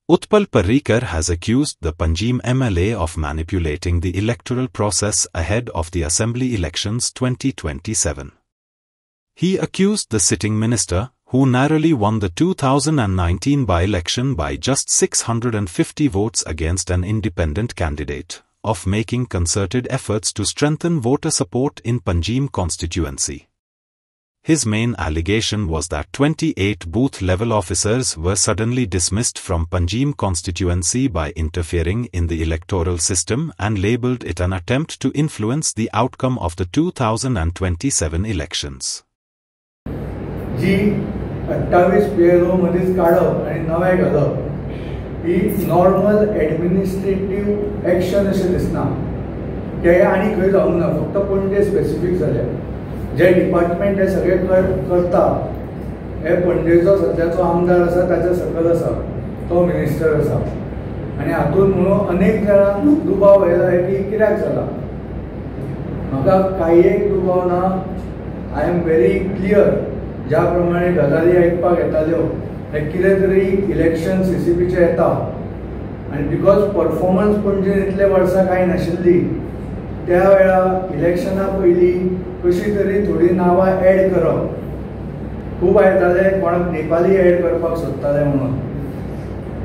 Utpal Parrikar has accused the Panjim MLA of manipulating the electoral process ahead of the Assembly elections 2027. He accused the sitting minister, who narrowly won the 2019 by-election by just 650 votes against an independent candidate, of making concerted efforts to strengthen voter support in Panjim constituency. His main allegation was that 28 booth-level officers were suddenly dismissed from Panjim constituency by interfering in the electoral system and labelled it an attempt to influence the outcome of the 2027 elections. G 28 PLO मध्येच काढप आणि नवे घालप ही normal administrative action अशें दिसना. ते आनी खंय जावंक ना, फक्त पणजे स्पेसिफीक जाले. जे डिपार्टमेंट हे सगळे करता हे पणजेचो सद्याचो आमदार आसा ताच्या सकल आसा, तो मिनिस्टर आसा. आनी हातून म्हणून अनेक जाणांक दुबाव येयला की कित्याक जाला. म्हाका कांय एक दुबाव ना. I am very clear. ज्या प्रमाणे गजाली आयकपाक येताल्यो हे कितें तरी इलेक्शन CCPचे येता आनी बिकॉज परफॉर्मन्स पणजेन इतले वर्सां कांय नाशिल्ली, त्या वेळा इलेक्शना पयलीं कशी तरी थोडी नांवां एड करप. खूब आयताले कोणाक नेपाली एड करपाक सोदताले म्हणून.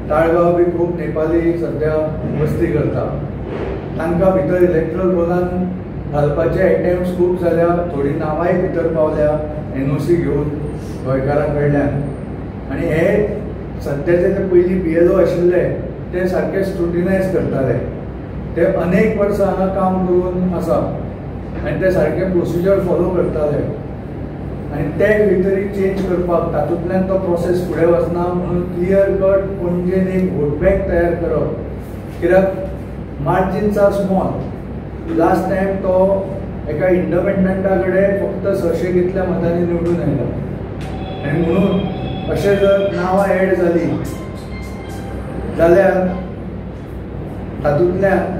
ताळगांव बी खूब नेपाली सद्या वस्ती करता. तांकां भितर इलेक्ट्रल रोलान घालपाचे एटेम्प्ट्स खूब जाल्या. थोडी नांवांय भितर पावल्या NOC घेवन गोंयकारां कडल्यान. आनी हे सद्याचे ते पयलीं BLO आशिल्ले ते सारके स्क्रुटिनायज करताले. ते अनेक वर्सां हांगा काम करून आसा आनी ते सारके प्रोसिजर फॉलो करताले. आनी ते खंय तरी चेंज करपाक तातूंतल्यान तो प्रोसेस फुडें वचना म्हणून क्लियर कट पणजेन एक वोट बँक तयार करप. कित्याक margins are small. Last time तो एका इंडिपेंडंटा कडेन फक्त 600 कितल्या मतांनी निवडून आयला. आनी म्हणून अशें जर नांवां एड जाली जाल्यार तातूंतल्यान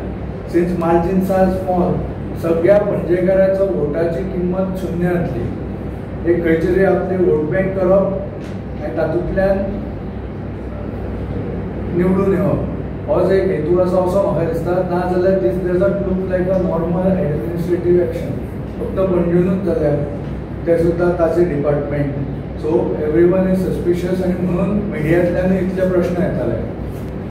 सिन्स मार्जिन्स आर स्मॉल सगळ्या पणजेकारांचो वोटाची किंमत शुन्य जातली. एक खंय तरी आपली वोट बँक करप आनी तातूंतल्यान निवडून येवप होच एक हेतू आसा असो म्हाका दिसता. ना जाल्यार this doesn't look like a normal administrative action. फक्त पणजेनूच जाल्यार ते सुद्दां ताचे department. So every one is suspicious आनी म्हणून मिडियांतल्यान इतले प्रश्न येताले.